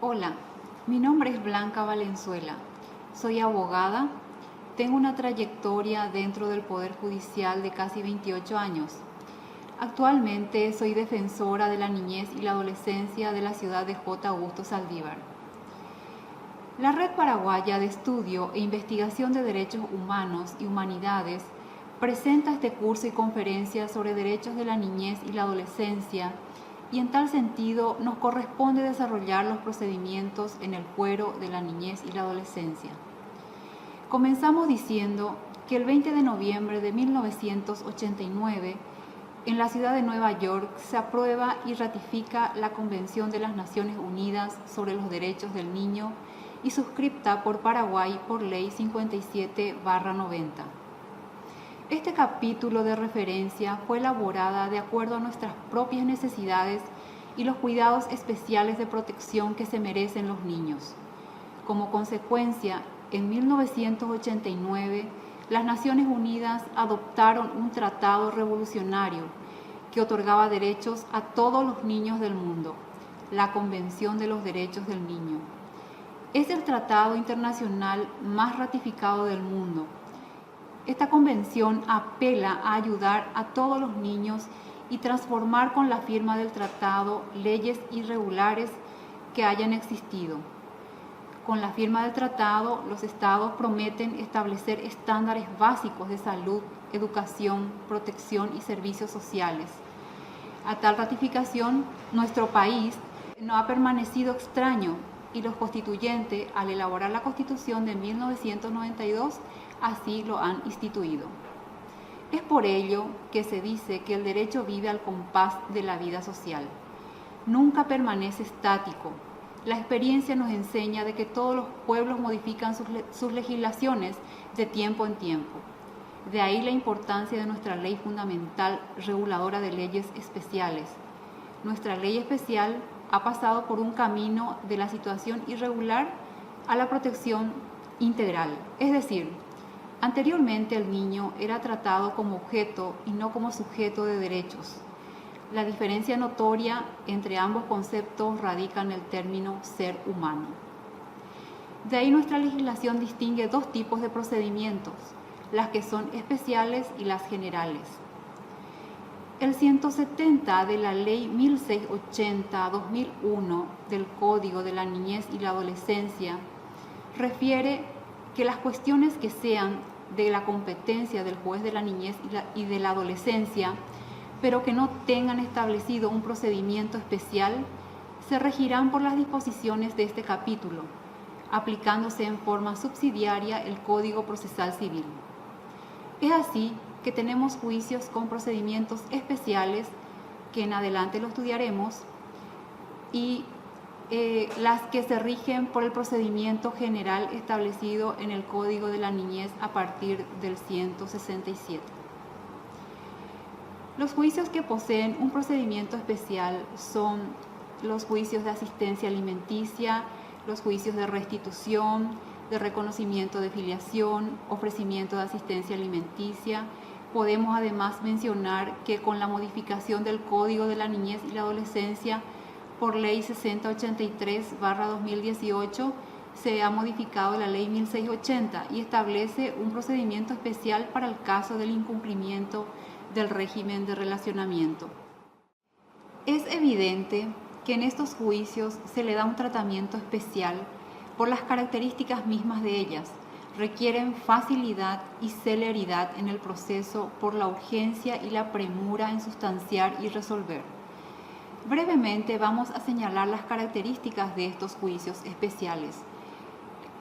Hola, mi nombre es Blanca Valenzuela. Soy abogada. Tengo una trayectoria dentro del Poder Judicial de casi 28 años. Actualmente soy defensora de la niñez y la adolescencia de la ciudad de J. Augusto Saldívar. La Red Paraguaya de Estudio e Investigación de Derechos Humanos y Humanidades presenta este curso y conferencias sobre derechos de la niñez y la adolescencia, y en tal sentido nos corresponde desarrollar los procedimientos en el fuero de la niñez y la adolescencia. Comenzamos diciendo que el 20 de noviembre de 1989, en la ciudad de Nueva York, se aprueba y ratifica la Convención de las Naciones Unidas sobre los Derechos del Niño y suscripta por Paraguay por Ley 57/90. Este capítulo de referencia fue elaborada de acuerdo a nuestras propias necesidades y los cuidados especiales de protección que se merecen los niños. Como consecuencia, en 1989, las Naciones Unidas adoptaron un tratado revolucionario que otorgaba derechos a todos los niños del mundo, la Convención de los Derechos del Niño. Es el tratado internacional más ratificado del mundo. Esta convención apela a ayudar a todos los niños y transformar con la firma del tratado leyes irregulares que hayan existido. Con la firma del tratado, los estados prometen establecer estándares básicos de salud, educación, protección y servicios sociales. A tal ratificación, nuestro país no ha permanecido extraño, y los constituyentes, al elaborar la Constitución de 1992, así lo han instituido. Es por ello que se dice que el derecho vive al compás de la vida social. Nunca permanece estático. La experiencia nos enseña de que todos los pueblos modifican sus legislaciones de tiempo en tiempo. De ahí la importancia de nuestra ley fundamental reguladora de leyes especiales. Nuestra ley especial ha pasado por un camino de la situación irregular a la protección integral. Es decir, anteriormente el niño era tratado como objeto y no como sujeto de derechos. La diferencia notoria entre ambos conceptos radica en el término ser humano. De ahí nuestra legislación distingue dos tipos de procedimientos, las que son especiales y las generales. El 170 de la Ley 1680/2001 del Código de la Niñez y la Adolescencia refiere que las cuestiones que sean de la competencia del juez de la niñez y de la adolescencia, pero que no tengan establecido un procedimiento especial, se regirán por las disposiciones de este capítulo, aplicándose en forma subsidiaria el Código Procesal Civil. Es así que tenemos juicios con procedimientos especiales, que en adelante lo estudiaremos, y las que se rigen por el procedimiento general establecido en el Código de la Niñez a partir del 167. Los juicios que poseen un procedimiento especial son los juicios de asistencia alimenticia, los juicios de restitución, de reconocimiento de filiación, ofrecimiento de asistencia alimenticia. Podemos además mencionar que con la modificación del Código de la Niñez y la Adolescencia por Ley 6083/2018 se ha modificado la Ley 1680 y establece un procedimiento especial para el caso del incumplimiento del régimen de relacionamiento. Es evidente que en estos juicios se le da un tratamiento especial por las características mismas de ellas. Requieren facilidad y celeridad en el proceso por la urgencia y la premura en sustanciar y resolver. Brevemente vamos a señalar las características de estos juicios especiales.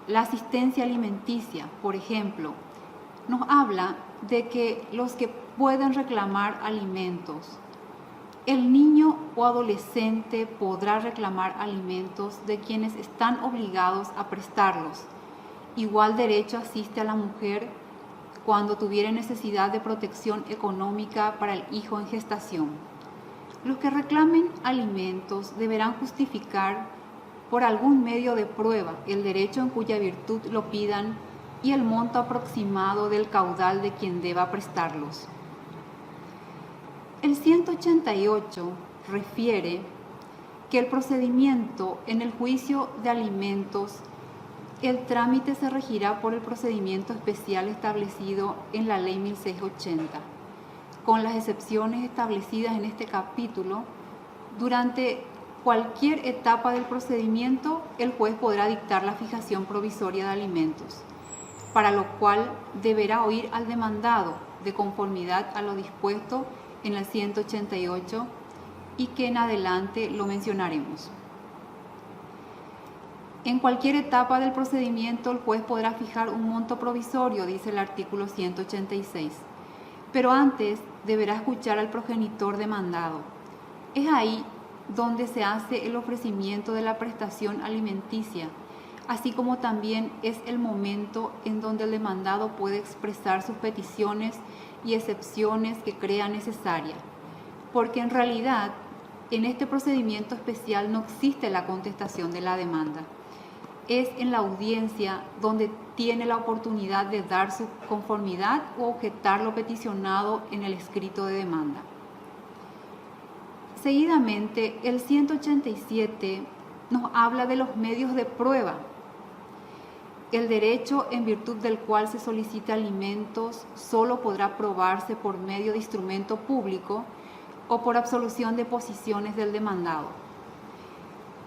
La asistencia alimenticia, por ejemplo, nos habla de que los que pueden reclamar alimentos, el niño o adolescente podrá reclamar alimentos de quienes están obligados a prestarlos. Igual derecho asiste a la mujer cuando tuviere necesidad de protección económica para el hijo en gestación. Los que reclamen alimentos deberán justificar por algún medio de prueba el derecho en cuya virtud lo pidan y el monto aproximado del caudal de quien deba prestarlos. El 188 refiere que el procedimiento en el juicio de alimentos, el trámite se regirá por el procedimiento especial establecido en la Ley 1680, con las excepciones establecidas en este capítulo. Durante cualquier etapa del procedimiento, el juez podrá dictar la fijación provisoria de alimentos, para lo cual deberá oír al demandado de conformidad a lo dispuesto en el 188 y que en adelante lo mencionaremos. En cualquier etapa del procedimiento, el juez podrá fijar un monto provisorio, dice el artículo 186, pero antes deberá escuchar al progenitor demandado. Es ahí donde se hace el ofrecimiento de la prestación alimenticia, así como también es el momento en donde el demandado puede expresar sus peticiones y excepciones que crea necesaria, porque en realidad en este procedimiento especial no existe la contestación de la demanda. Es en la audiencia donde tiene la oportunidad de dar su conformidad o objetar lo peticionado en el escrito de demanda. Seguidamente, el 187 nos habla de los medios de prueba. El derecho en virtud del cual se solicita alimentos solo podrá probarse por medio de instrumento público o por absolución de posiciones del demandado.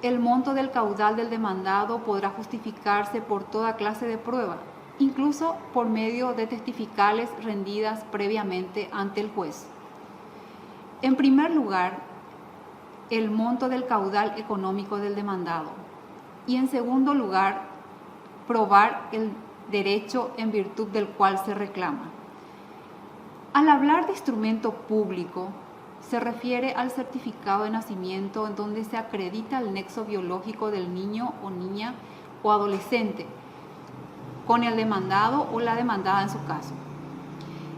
El monto del caudal del demandado podrá justificarse por toda clase de prueba, incluso por medio de testificales rendidas previamente ante el juez. En primer lugar, el monto del caudal económico del demandado y en segundo lugar, probar el derecho en virtud del cual se reclama. Al hablar de instrumento público, se refiere al certificado de nacimiento en donde se acredita el nexo biológico del niño o niña o adolescente con el demandado o la demandada en su caso.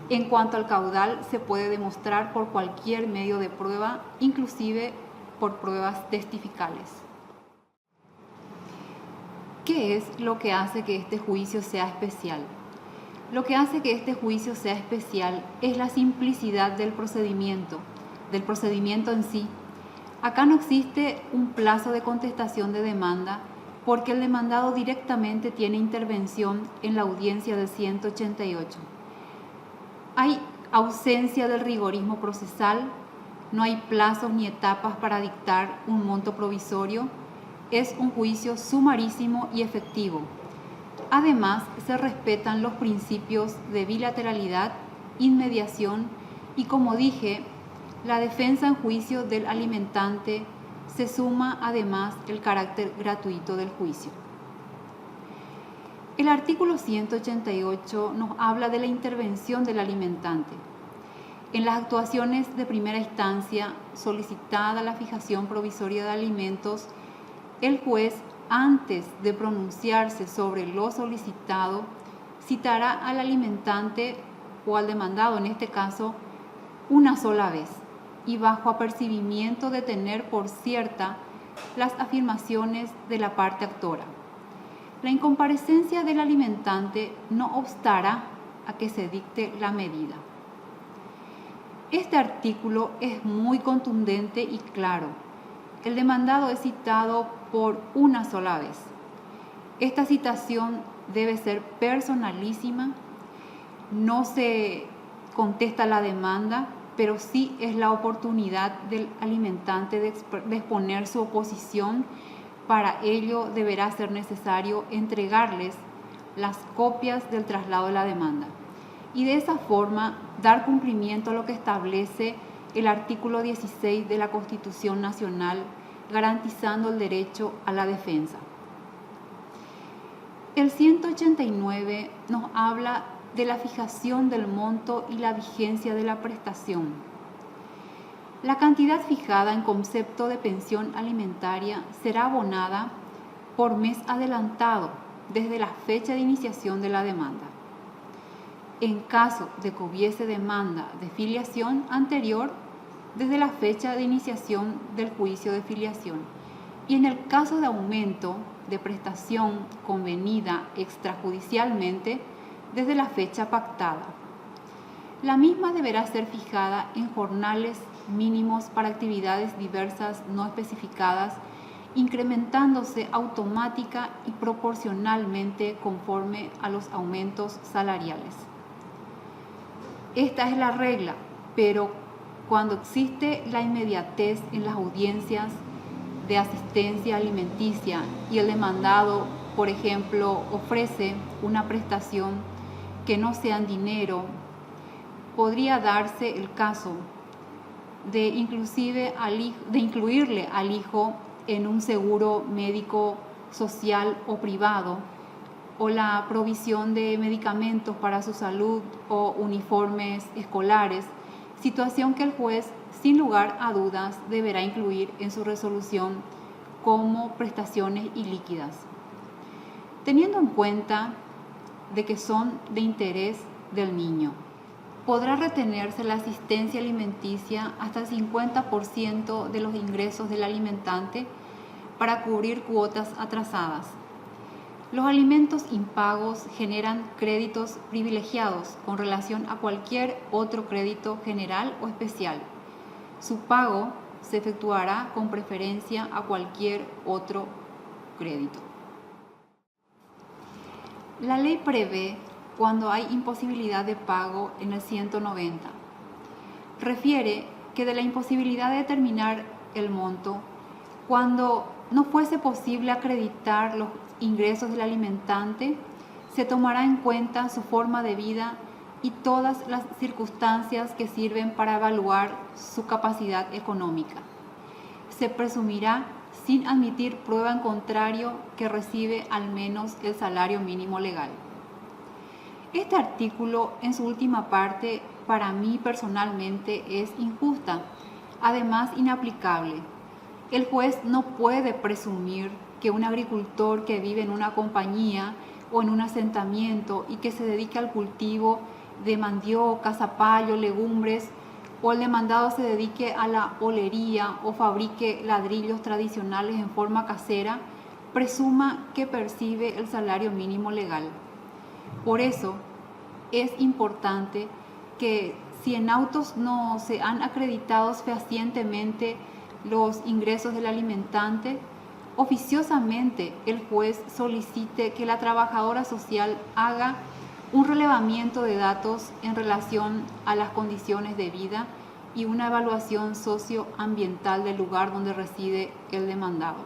En cuanto al caudal, se puede demostrar por cualquier medio de prueba, inclusive por pruebas testificales. ¿Qué es lo que hace que este juicio sea especial? Lo que hace que este juicio sea especial es la simplicidad del procedimiento en sí. Acá no existe un plazo de contestación de demanda porque el demandado directamente tiene intervención en la audiencia del 188. Hay ausencia del rigorismo procesal, no hay plazos ni etapas para dictar un monto provisorio, es un juicio sumarísimo y efectivo. Además, se respetan los principios de bilateralidad, inmediación y, como dije, la defensa en juicio del alimentante. Se suma además el carácter gratuito del juicio. El artículo 188 nos habla de la intervención del alimentante. En las actuaciones de primera instancia, solicitada la fijación provisoria de alimentos, el juez, antes de pronunciarse sobre lo solicitado, citará al alimentante o al demandado, en este caso, una sola vez y bajo apercibimiento de tener por cierta las afirmaciones de la parte actora. La incomparecencia del alimentante no obstará a que se dicte la medida. Este artículo es muy contundente y claro. El demandado es citado por una sola vez. Esta citación debe ser personalísima, no se contesta la demanda, pero sí es la oportunidad del alimentante de exponer su oposición. Para ello deberá ser necesario entregarles las copias del traslado de la demanda y de esa forma dar cumplimiento a lo que establece el artículo 16 de la Constitución Nacional, garantizando el derecho a la defensa. El 189 nos habla de la fijación del monto y la vigencia de la prestación. La cantidad fijada en concepto de pensión alimentaria será abonada por mes adelantado desde la fecha de iniciación de la demanda. En caso de que hubiese demanda de filiación anterior, desde la fecha de iniciación del juicio de filiación. Y en el caso de aumento de prestación convenida extrajudicialmente, desde la fecha pactada. La misma deberá ser fijada en jornales mínimos para actividades diversas no especificadas, incrementándose automática y proporcionalmente conforme a los aumentos salariales. Esta es la regla, pero cuando existe la inmediatez en las audiencias de asistencia alimenticia y el demandado, por ejemplo, ofrece una prestación que no sea en dinero, podría darse el caso de incluirle al hijo en un seguro médico social o privado, o la provisión de medicamentos para su salud o uniformes escolares, situación que el juez, sin lugar a dudas, deberá incluir en su resolución como prestaciones ilíquidas, teniendo en cuenta de que son de interés del niño. Podrá retenerse la asistencia alimenticia hasta el 50% de los ingresos del alimentante para cubrir cuotas atrasadas. Los alimentos impagos generan créditos privilegiados con relación a cualquier otro crédito general o especial. Su pago se efectuará con preferencia a cualquier otro crédito. La ley prevé cuando hay imposibilidad de pago en el 190. Refiere que de la imposibilidad de determinar el monto, cuando no fuese posible acreditar los ingresos del alimentante, se tomará en cuenta su forma de vida y todas las circunstancias que sirven para evaluar su capacidad económica. Se presumirá, sin admitir prueba en contrario, que recibe al menos el salario mínimo legal. Este artículo, en su última parte, para mí personalmente es injusta, además inaplicable. El juez no puede presumir que un agricultor que vive en una compañía o en un asentamiento y que se dedique al cultivo de mandioca, zapallo, legumbres, o el demandado se dedique a la olería o fabrique ladrillos tradicionales en forma casera, presuma que percibe el salario mínimo legal. Por eso, es importante que si en autos no se han acreditado fehacientemente los ingresos del alimentante, oficiosamente el juez solicite que la trabajadora social haga un relevamiento de datos en relación a las condiciones de vida y una evaluación socioambiental del lugar donde reside el demandado.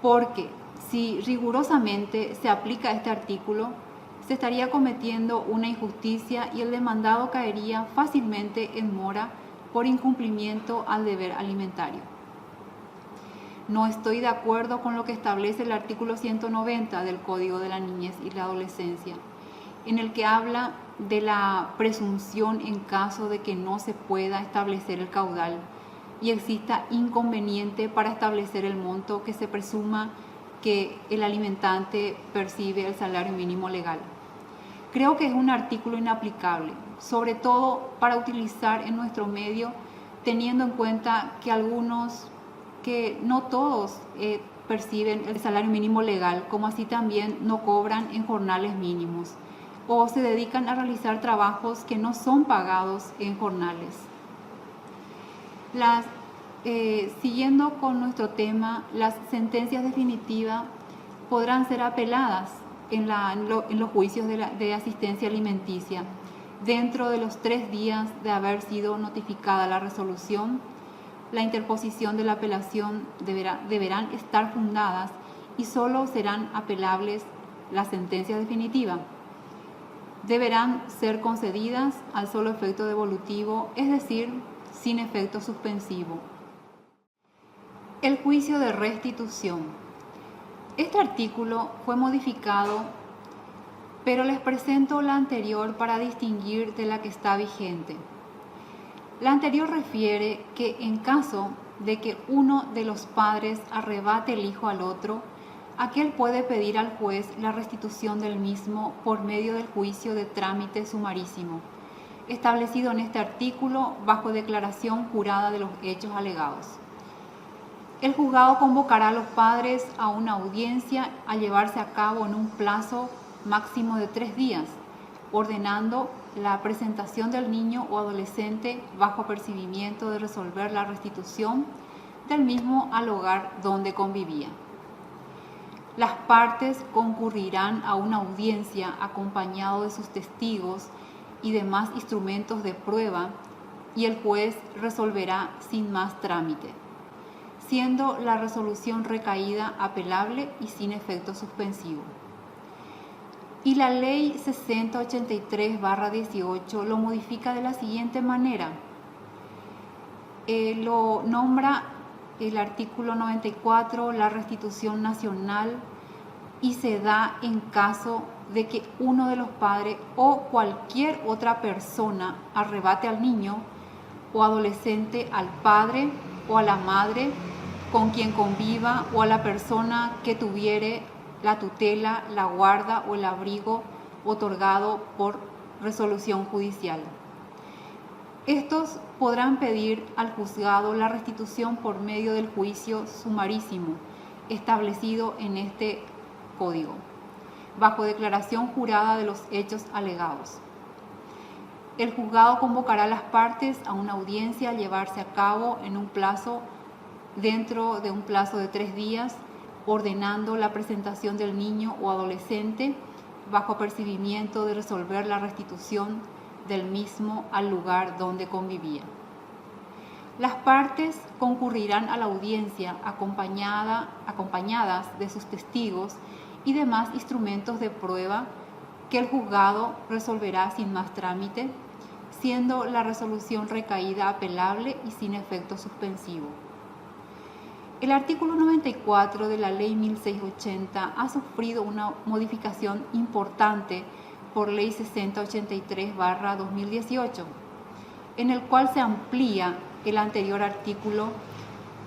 Porque si rigurosamente se aplica este artículo, se estaría cometiendo una injusticia y el demandado caería fácilmente en mora por incumplimiento al deber alimentario. No estoy de acuerdo con lo que establece el artículo 190 del Código de la Niñez y la Adolescencia, en el que habla de la presunción en caso de que no se pueda establecer el caudal y exista inconveniente para establecer el monto que se presuma que el alimentante percibe el salario mínimo legal. Creo que es un artículo inaplicable, sobre todo para utilizar en nuestro medio, teniendo en cuenta que algunos, que no todos perciben el salario mínimo legal, como así también no cobran en jornales mínimos o se dedican a realizar trabajos que no son pagados en jornales. Siguiendo con nuestro tema, las sentencias definitivas podrán ser apeladas en los juicios de asistencia alimenticia dentro de los 3 días de haber sido notificada la resolución. La interposición de la apelación deberán estar fundadas y solo serán apelables las sentencias definitivas. Deberán ser concedidas al solo efecto devolutivo, es decir, sin efecto suspensivo. El juicio de restitución. Este artículo fue modificado, pero les presento la anterior para distinguir de la que está vigente. La anterior refiere que en caso de que uno de los padres arrebate el hijo al otro, aquel puede pedir al juez la restitución del mismo por medio del juicio de trámite sumarísimo, establecido en este artículo bajo declaración jurada de los hechos alegados. El juzgado convocará a los padres a una audiencia a llevarse a cabo en un plazo máximo de 3 días, ordenando la presentación del niño o adolescente bajo apercibimiento de resolver la restitución del mismo al hogar donde convivía. Las partes concurrirán a una audiencia acompañado de sus testigos y demás instrumentos de prueba, y el juez resolverá sin más trámite, siendo la resolución recaída apelable y sin efecto suspensivo. Y la Ley 6083/18 lo modifica de la siguiente manera. Lo nombra el artículo 94, la restitución nacional, y se da en caso de que uno de los padres o cualquier otra persona arrebate al niño o adolescente al padre o a la madre con quien conviva, o a la persona que tuviere la tutela, la guarda o el abrigo otorgado por resolución judicial. Estos podrán pedir al juzgado la restitución por medio del juicio sumarísimo establecido en este Código, bajo declaración jurada de los hechos alegados. El juzgado convocará a las partes a una audiencia a llevarse a cabo dentro de un plazo de 3 días, ordenando la presentación del niño o adolescente bajo apercibimiento de resolver la restitución del mismo al lugar donde convivía. Las partes concurrirán a la audiencia acompañadas de sus testigos y demás instrumentos de prueba que el juzgado resolverá sin más trámite, siendo la resolución recaída apelable y sin efecto suspensivo. El artículo 94 de la Ley 1680 ha sufrido una modificación importante por Ley 6083/2018, en el cual se amplía el anterior artículo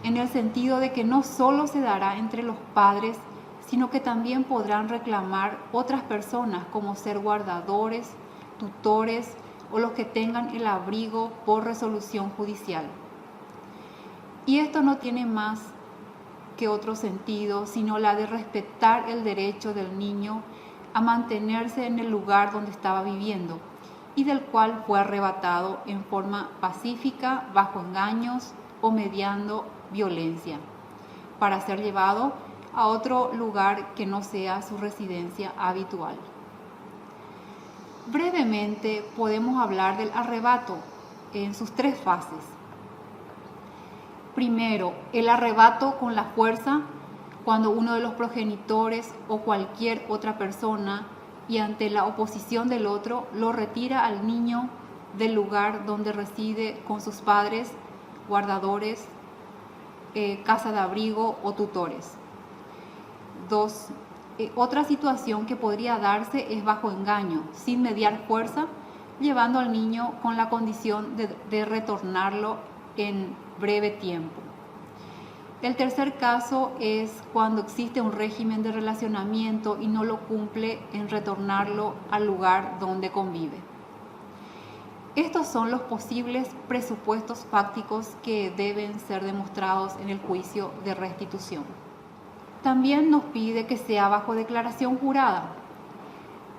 en el sentido de que no solo se dará entre los padres, sino que también podrán reclamar otras personas como ser guardadores, tutores o los que tengan el abrigo por resolución judicial. Y esto no tiene más que otro sentido, sino la de respetar el derecho del niño a mantenerse en el lugar donde estaba viviendo y del cual fue arrebatado en forma pacífica, bajo engaños o mediando violencia, para ser llevado a otro lugar que no sea su residencia habitual. Brevemente podemos hablar del arrebato en sus 3 fases. Primero, el arrebato con la fuerza, cuando uno de los progenitores o cualquier otra persona, y ante la oposición del otro, lo retira al niño del lugar donde reside con sus padres, guardadores, casa de abrigo o tutores. 2. Otra situación que podría darse es bajo engaño, sin mediar fuerza, llevando al niño con la condición de retornarlo en breve tiempo. El tercer caso es cuando existe un régimen de relacionamiento y no lo cumple en retornarlo al lugar donde convive. Estos son los posibles presupuestos fácticos que deben ser demostrados en el juicio de restitución. También nos pide que sea bajo declaración jurada.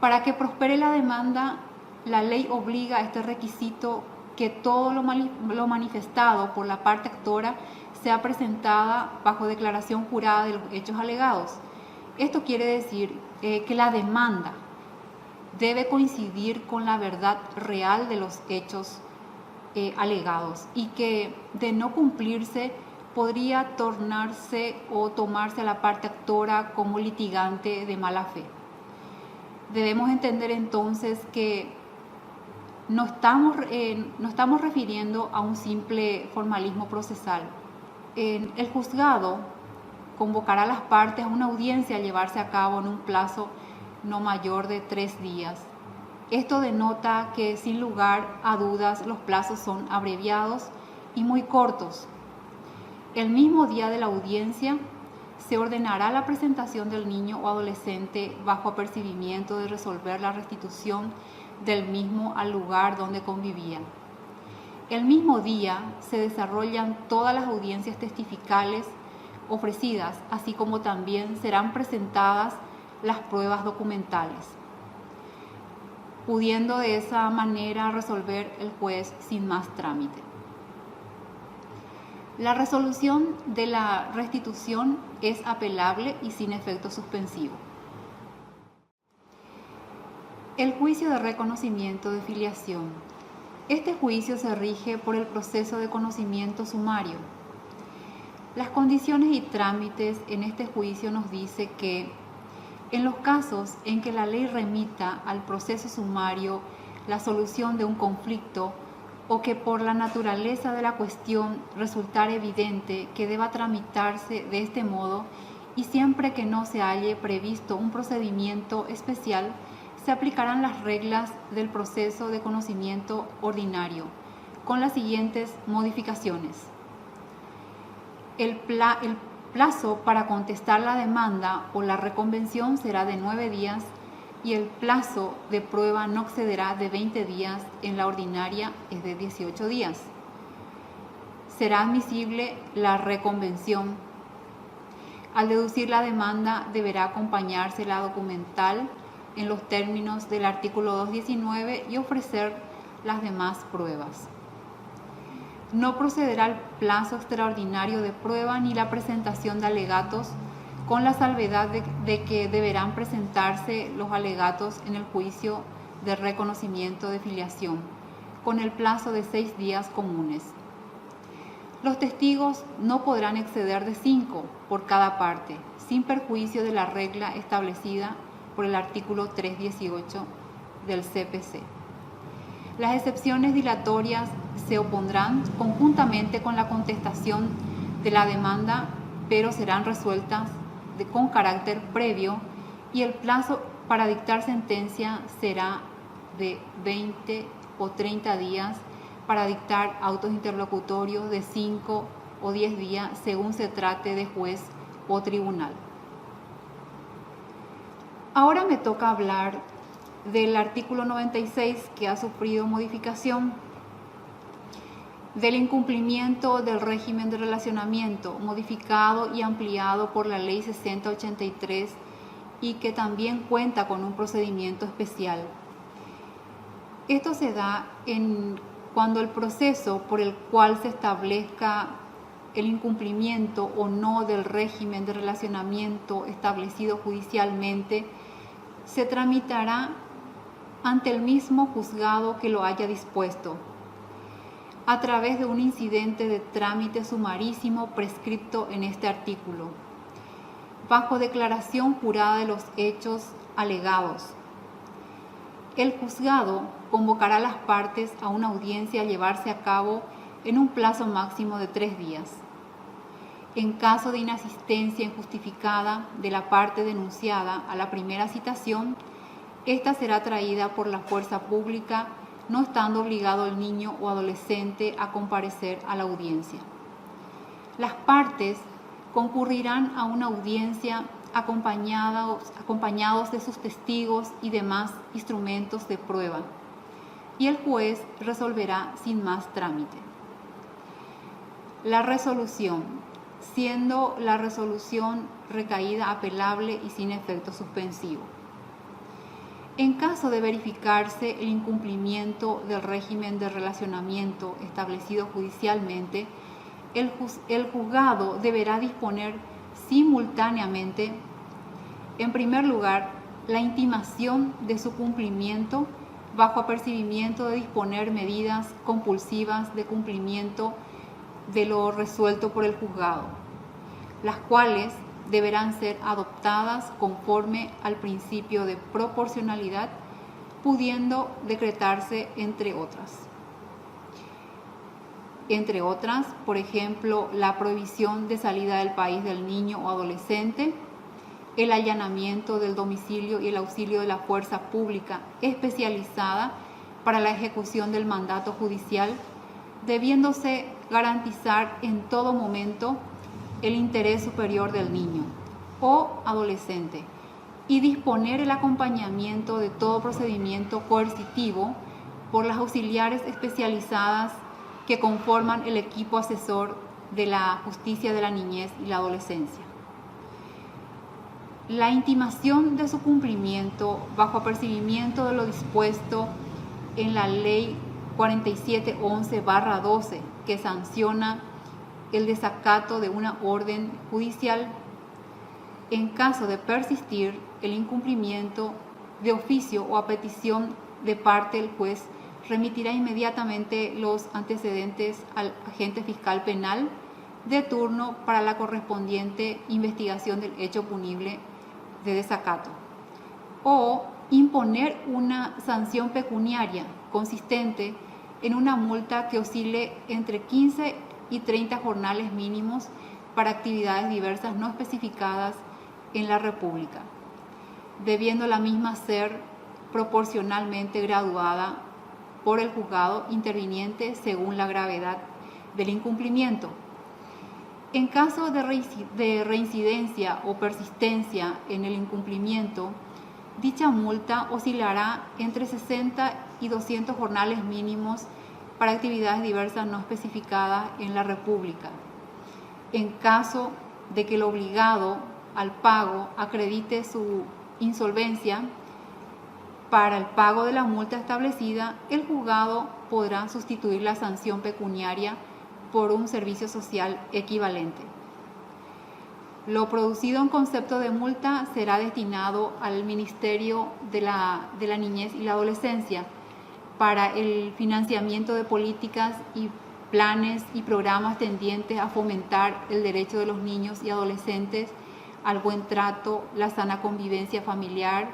Para que prospere la demanda, la ley obliga a este requisito que todo lo manifestado por la parte actora sea presentada bajo declaración jurada de los hechos alegados. Esto quiere decir que la demanda debe coincidir con la verdad real de los hechos alegados, y que de no cumplirse podría tornarse o tomarse a la parte actora como litigante de mala fe. Debemos entender entonces que no estamos refiriendo a un simple formalismo procesal. El juzgado convocará a las partes a una audiencia a llevarse a cabo en un plazo no mayor de 3 días. Esto denota que, sin lugar a dudas, los plazos son abreviados y muy cortos. El mismo día de la audiencia se ordenará la presentación del niño o adolescente bajo apercibimiento de resolver la restitución del mismo al lugar donde convivían. El mismo día se desarrollan todas las audiencias testificales ofrecidas, así como también serán presentadas las pruebas documentales. pudiendo de esa manera resolver el juez sin más trámite. La resolución de la restitución es apelable y sin efecto suspensivo. El juicio de reconocimiento de filiación. Este juicio se rige por el proceso de conocimiento sumario. Las condiciones y trámites en este juicio nos dice que en los casos en que la ley remita al proceso sumario la solución de un conflicto o que por la naturaleza de la cuestión resultare evidente que deba tramitarse de este modo y siempre que no se halle previsto un procedimiento especial, se aplicarán las reglas del proceso de conocimiento ordinario, con las siguientes modificaciones. El plazo para contestar la demanda o la reconvención será de 9 días y el plazo de prueba no excederá de 20 días, en la ordinaria es de 18 días. Será admisible la reconvención. Al deducir la demanda deberá acompañarse la documental en los términos del artículo 219 y ofrecer las demás pruebas. No procederá el plazo extraordinario de prueba ni la presentación de alegatos, con la salvedad de que deberán presentarse los alegatos en el juicio de reconocimiento de filiación, con el plazo de 6 días comunes. Los testigos no podrán exceder de 5 por cada parte, sin perjuicio de la regla establecida por el artículo 318 del CPC. Las excepciones dilatorias se opondrán conjuntamente con la contestación de la demanda, pero serán resueltas con carácter previo y el plazo para dictar sentencia será de 20 o 30 días, para dictar autos interlocutorios de 5 o 10 días según se trate de juez o tribunal. Ahora me toca hablar del artículo 96 que ha sufrido modificación, del incumplimiento del régimen de relacionamiento modificado y ampliado por la Ley 6083 y que también cuenta con un procedimiento especial. Esto se da cuando el proceso por el cual se establezca el incumplimiento o no del régimen de relacionamiento establecido judicialmente se tramitará ante el mismo juzgado que lo haya dispuesto, a través de un incidente de trámite sumarísimo prescripto en este artículo, bajo declaración jurada de los hechos alegados. El juzgado convocará a las partes a una audiencia a llevarse a cabo en un plazo máximo de 3 días. En caso de inasistencia injustificada de la parte denunciada a la primera citación, esta será traída por la fuerza pública, no estando obligado el niño o adolescente a comparecer a la audiencia. Las partes concurrirán a una audiencia acompañados de sus testigos y demás instrumentos de prueba, y el juez resolverá sin más trámite. La resolución, siendo la resolución recaída apelable y sin efecto suspensivo. En caso de verificarse el incumplimiento del régimen de relacionamiento establecido judicialmente, el juzgado deberá disponer simultáneamente, en primer lugar, la intimación de su cumplimiento bajo apercibimiento de disponer medidas compulsivas de cumplimiento de lo resuelto por el juzgado, las cuales deberán ser adoptadas conforme al principio de proporcionalidad, pudiendo decretarse entre otras, por ejemplo, la prohibición de salida del país del niño o adolescente, el allanamiento del domicilio y el auxilio de la fuerza pública especializada para la ejecución del mandato judicial, debiéndose garantizar en todo momento el interés superior del niño o adolescente y disponer el acompañamiento de todo procedimiento coercitivo por las auxiliares especializadas que conforman el equipo asesor de la justicia de la niñez y la adolescencia. La intimación de su cumplimiento bajo apercibimiento de lo dispuesto en la Ley 4711/12, que sanciona el desacato de una orden judicial. En caso de persistir el incumplimiento de oficio o a petición de parte, el juez remitirá inmediatamente los antecedentes al agente fiscal penal de turno para la correspondiente investigación del hecho punible de desacato, o imponer una sanción pecuniaria consistente en una multa que oscile entre 15 y 30 jornales mínimos para actividades diversas no especificadas en la República, debiendo la misma ser proporcionalmente graduada por el juzgado interviniente según la gravedad del incumplimiento. En caso de reincidencia o persistencia en el incumplimiento, dicha multa oscilará entre 60 y 200 jornales mínimos para actividades diversas no especificadas en la República. En caso de que el obligado al pago acredite su insolvencia para el pago de la multa establecida, el juzgado podrá sustituir la sanción pecuniaria por un servicio social equivalente. Lo producido en concepto de multa será destinado al Ministerio de la Niñez y la Adolescencia para el financiamiento de políticas y planes y programas tendientes a fomentar el derecho de los niños y adolescentes al buen trato, la sana convivencia familiar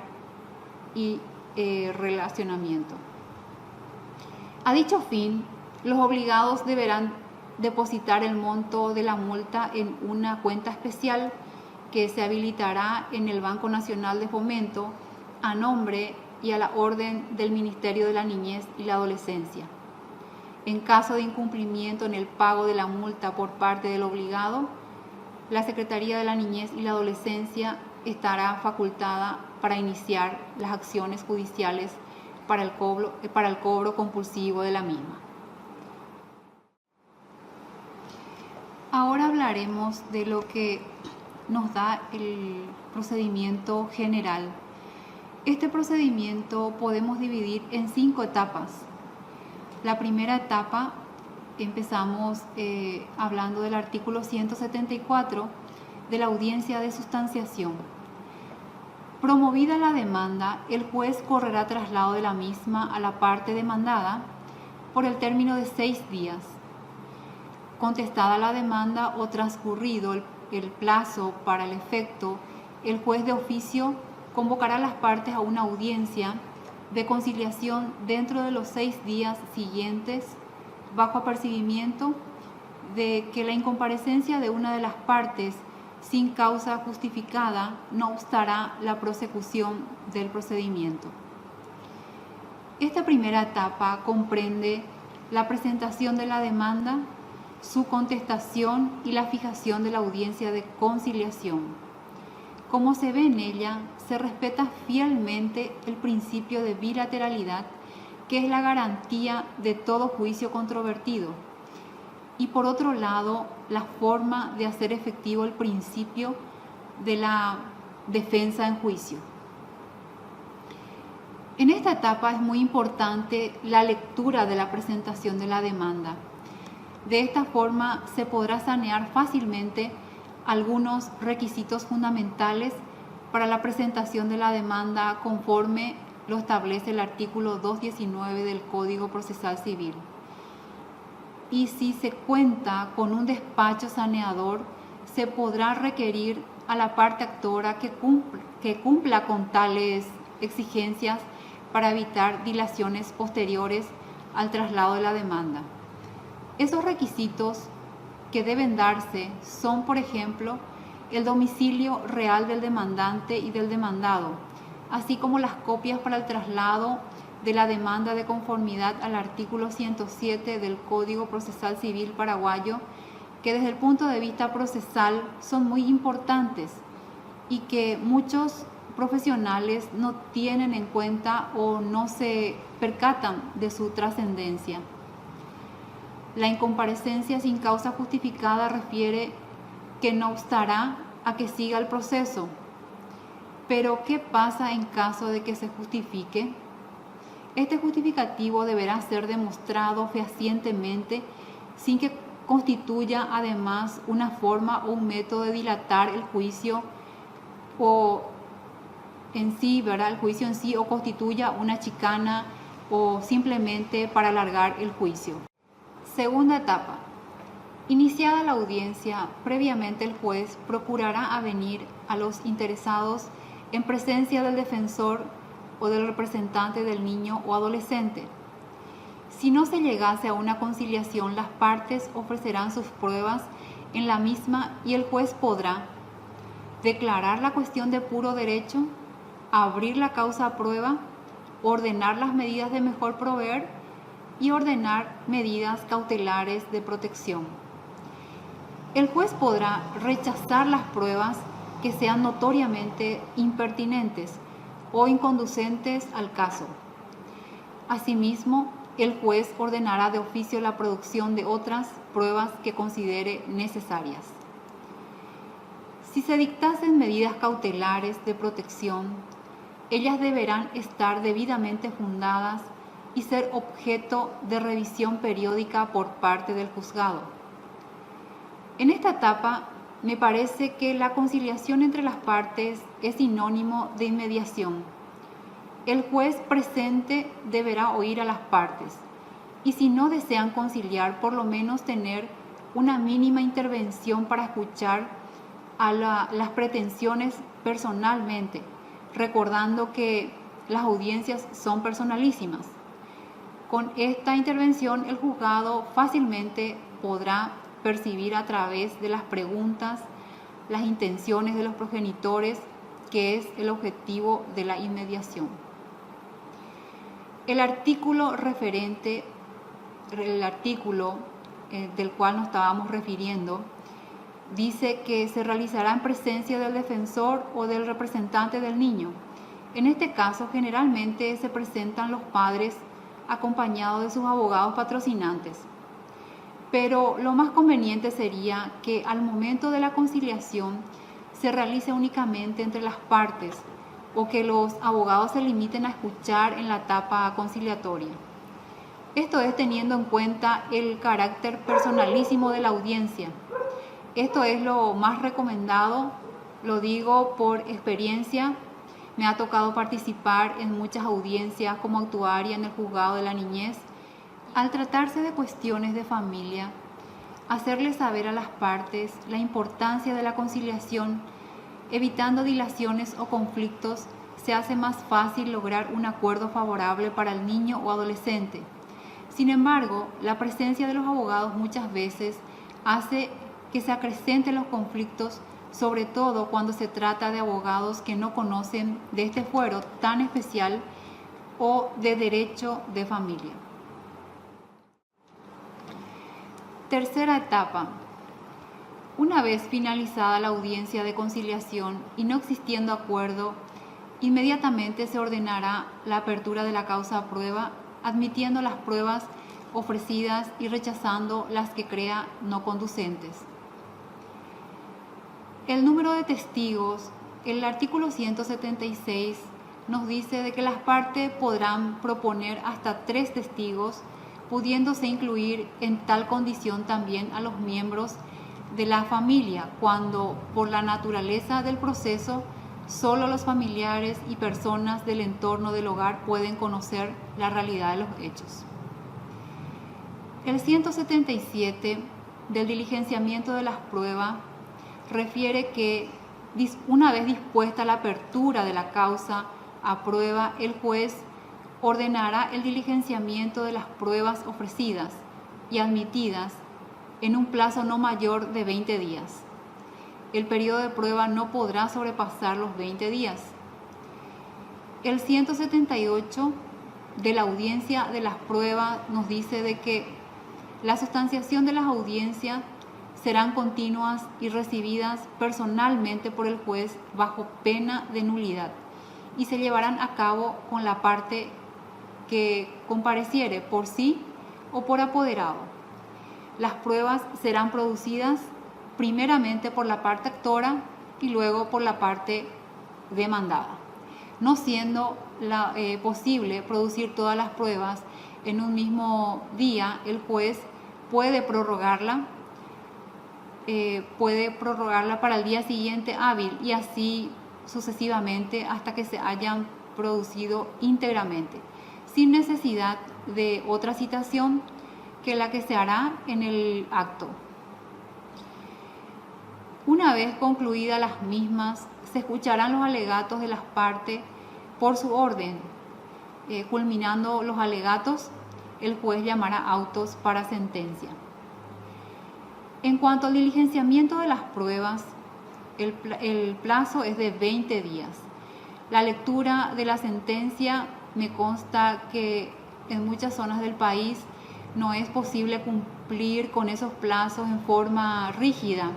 y relacionamiento. A dicho fin, los obligados deberán depositar el monto de la multa en una cuenta especial que se habilitará en el Banco Nacional de Fomento a nombre y a la orden del Ministerio de la Niñez y la Adolescencia. En caso de incumplimiento en el pago de la multa por parte del obligado, la Secretaría de la Niñez y la Adolescencia estará facultada para iniciar las acciones judiciales para el cobro compulsivo de la misma. Ahora hablaremos de lo que nos da el procedimiento general. Este procedimiento podemos dividir en 5 etapas. La primera etapa, empezamos hablando del artículo 174 de la audiencia de sustanciación. Promovida la demanda, el juez correrá traslado de la misma a la parte demandada por el término de 6 días. Contestada la demanda o transcurrido el plazo para el efecto, el juez de oficio convocará a las partes a una audiencia de conciliación dentro de los 6 días siguientes, bajo apercibimiento de que la incomparecencia de una de las partes sin causa justificada no obstará la prosecución del procedimiento. Esta primera etapa comprende la presentación de la demanda, su contestación y la fijación de la audiencia de conciliación. Como se ve en ella, se respeta fielmente el principio de bilateralidad, que es la garantía de todo juicio controvertido, y por otro lado, la forma de hacer efectivo el principio de la defensa en juicio. En esta etapa es muy importante la lectura de la presentación de la demanda. De esta forma se podrá sanear fácilmente algunos requisitos fundamentales para la presentación de la demanda conforme lo establece el artículo 219 del Código Procesal Civil. Y si se cuenta con un despacho saneador, se podrá requerir a la parte actora que cumpla con tales exigencias para evitar dilaciones posteriores al traslado de la demanda. Esos requisitos que deben darse son, por ejemplo, el domicilio real del demandante y del demandado, así como las copias para el traslado de la demanda de conformidad al artículo 107 del Código Procesal Civil paraguayo, que desde el punto de vista procesal son muy importantes y que muchos profesionales no tienen en cuenta o no se percatan de su trascendencia. La incomparecencia sin causa justificada refiere que no obstará a que siga el proceso. Pero, ¿qué pasa en caso de que se justifique? Este justificativo deberá ser demostrado fehacientemente sin que constituya además una forma o un método de dilatar el juicio o en sí, ¿verdad? El juicio en sí, o constituya una chicana o simplemente para alargar el juicio. Segunda etapa. Iniciada la audiencia, previamente el juez procurará avenir a los interesados en presencia del defensor o del representante del niño o adolescente. Si no se llegase a una conciliación, las partes ofrecerán sus pruebas en la misma y el juez podrá declarar la cuestión de puro derecho, abrir la causa a prueba, ordenar las medidas de mejor proveer y ordenar medidas cautelares de protección. El juez podrá rechazar las pruebas que sean notoriamente impertinentes o inconducentes al caso. Asimismo, el juez ordenará de oficio la producción de otras pruebas que considere necesarias. Si se dictasen medidas cautelares de protección, ellas deberán estar debidamente fundadas y ser objeto de revisión periódica por parte del juzgado. En esta etapa, me parece que la conciliación entre las partes es sinónimo de inmediación. El juez presente deberá oír a las partes y si no desean conciliar, por lo menos tener una mínima intervención para escuchar a las pretensiones personalmente, recordando que las audiencias son personalísimas. Con esta intervención, el juzgado fácilmente podrá percibir a través de las preguntas las intenciones de los progenitores, que es el objetivo de la inmediación. El artículo del cual nos estábamos refiriendo dice que se realizará en presencia del defensor o del representante del niño. En este caso, generalmente se presentan los padres acompañados de sus abogados patrocinantes. Pero lo más conveniente sería que al momento de la conciliación se realice únicamente entre las partes o que los abogados se limiten a escuchar en la etapa conciliatoria. Esto es teniendo en cuenta el carácter personalísimo de la audiencia. Esto es lo más recomendado, lo digo por experiencia. Me ha tocado participar en muchas audiencias como actuaria en el juzgado de la niñez. Al tratarse de cuestiones de familia, hacerle saber a las partes la importancia de la conciliación, evitando dilaciones o conflictos, se hace más fácil lograr un acuerdo favorable para el niño o adolescente. Sin embargo, la presencia de los abogados muchas veces hace que se acrecenten los conflictos, sobre todo cuando se trata de abogados que no conocen de este fuero tan especial o de derecho de familia. Tercera etapa. Una vez finalizada la audiencia de conciliación y no existiendo acuerdo, inmediatamente se ordenará la apertura de la causa a prueba, admitiendo las pruebas ofrecidas y rechazando las que crea no conducentes. El número de testigos, el artículo 176 nos dice de que las partes podrán proponer hasta 3 testigos, pudiéndose incluir en tal condición también a los miembros de la familia, cuando por la naturaleza del proceso solo los familiares y personas del entorno del hogar pueden conocer la realidad de los hechos. El 177 del diligenciamiento de las pruebas refiere que una vez dispuesta la apertura de la causa a prueba, el juez ordenará el diligenciamiento de las pruebas ofrecidas y admitidas en un plazo no mayor de 20 días. El periodo de prueba no podrá sobrepasar los 20 días. El 178 de la audiencia de las pruebas nos dice de que la sustanciación de las audiencias serán continuas y recibidas personalmente por el juez bajo pena de nulidad y se llevarán a cabo con la parte que compareciere por sí o por apoderado. Las pruebas serán producidas primeramente por la parte actora y luego por la parte demandada, no siendo posible producir todas las pruebas en un mismo día. El juez puede prorrogarla para el día siguiente hábil y así sucesivamente hasta que se hayan producido íntegramente, sin necesidad de otra citación que la que se hará en el acto. Una vez concluidas las mismas, se escucharán los alegatos de las partes por su orden. Culminando los alegatos, el juez llamará autos para sentencia. En cuanto al diligenciamiento de las pruebas, el plazo es de 20 días. La lectura de la sentencia, me consta que en muchas zonas del país no es posible cumplir con esos plazos en forma rígida,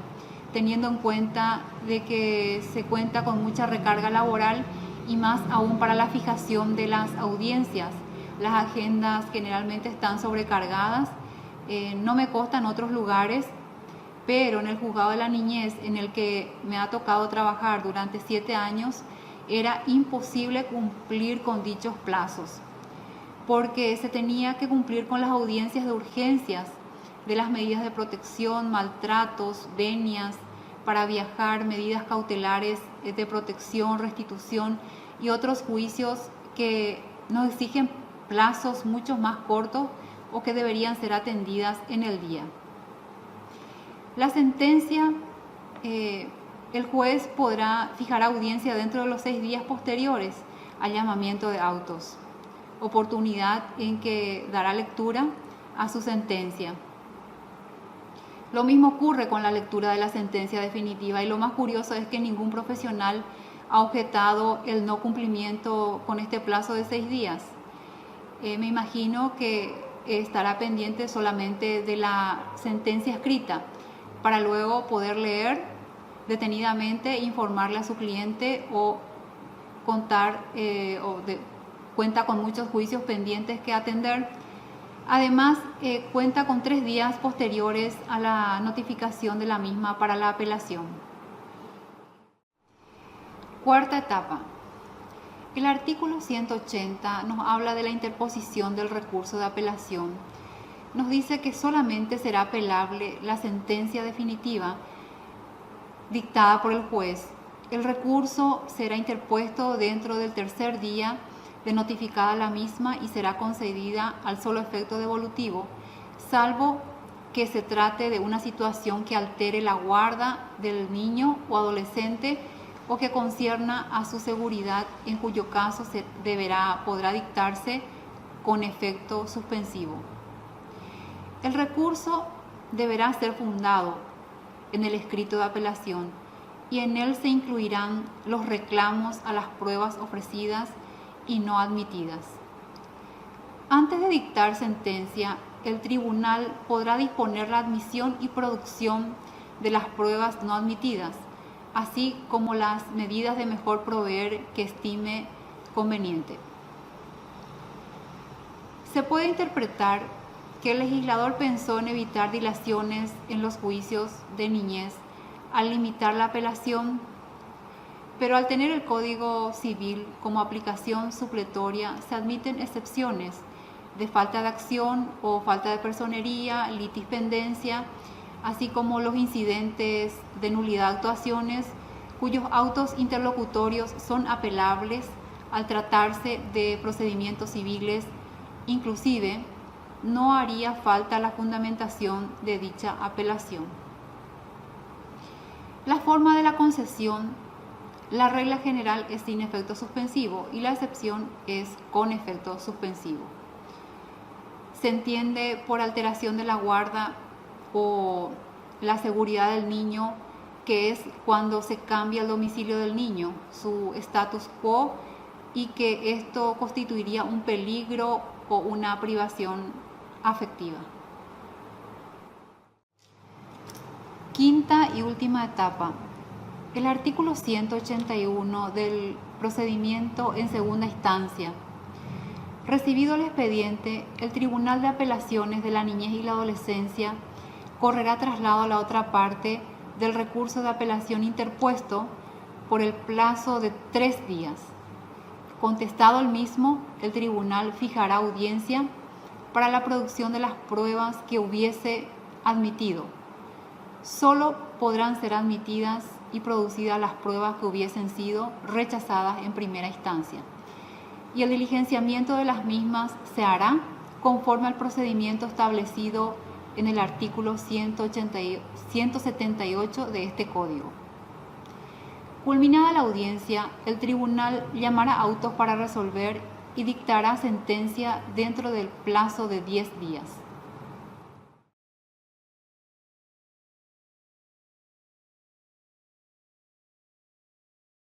teniendo en cuenta de que se cuenta con mucha recarga laboral y más aún para la fijación de las audiencias. Las agendas generalmente están sobrecargadas. No me consta en otros lugares, pero en el juzgado de la niñez, en el que me ha tocado trabajar durante 7 años, era imposible cumplir con dichos plazos, porque se tenía que cumplir con las audiencias de urgencias, de las medidas de protección, maltratos, venias para viajar, medidas cautelares de protección, restitución y otros juicios que nos exigen plazos mucho más cortos o que deberían ser atendidas en el día. La sentencia, el juez podrá fijar audiencia dentro de los 6 días posteriores al llamamiento de autos, oportunidad en que dará lectura a su sentencia. Lo mismo ocurre con la lectura de la sentencia definitiva, y lo más curioso es que ningún profesional ha objetado el no cumplimiento con este plazo de 6 días. Me imagino que estará pendiente solamente de la sentencia escrita para luego poder leer detenidamente, informarle a su cliente o cuenta con muchos juicios pendientes que atender. Además, cuenta con 3 días posteriores a la notificación de la misma para la apelación. Cuarta etapa. El artículo 180 nos habla de la interposición del recurso de apelación. Nos dice que solamente será apelable la sentencia definitiva dictada por el juez. El recurso será interpuesto dentro del 3er día de notificada la misma y será concedida al solo efecto devolutivo, salvo que se trate de una situación que altere la guarda del niño o adolescente o que concierna a su seguridad, en cuyo caso podrá dictarse con efecto suspensivo. El recurso deberá ser fundado en el escrito de apelación y en él se incluirán los reclamos a las pruebas ofrecidas y no admitidas. Antes de dictar sentencia, el tribunal podrá disponer la admisión y producción de las pruebas no admitidas, así como las medidas de mejor proveer que estime conveniente. Se puede interpretar que el legislador pensó en evitar dilaciones en los juicios de niñez al limitar la apelación, pero al tener el Código Civil como aplicación supletoria, se admiten excepciones de falta de acción o falta de personería, litispendencia, así como los incidentes de nulidad de actuaciones cuyos autos interlocutorios son apelables al tratarse de procedimientos civiles. Inclusive, no haría falta la fundamentación de dicha apelación. La forma de la concesión: la regla general es sin efecto suspensivo y la excepción es con efecto suspensivo. Se entiende por alteración de la guarda o la seguridad del niño, que es cuando se cambia el domicilio del niño, su status quo, y que esto constituiría un peligro o una privación afectiva. Quinta y última etapa. El artículo 181 del procedimiento en segunda instancia. Recibido el expediente, el Tribunal de Apelaciones de la Niñez y la Adolescencia correrá traslado a la otra parte del recurso de apelación interpuesto por el plazo de 3 días. Contestado el mismo, el tribunal fijará audiencia para la producción de las pruebas que hubiese admitido. Solo podrán ser admitidas y producidas las pruebas que hubiesen sido rechazadas en primera instancia. Y el diligenciamiento de las mismas se hará conforme al procedimiento establecido en el artículo 178 de este Código. Culminada la audiencia, el tribunal llamará autos para resolver y dictará sentencia dentro del plazo de 10 días.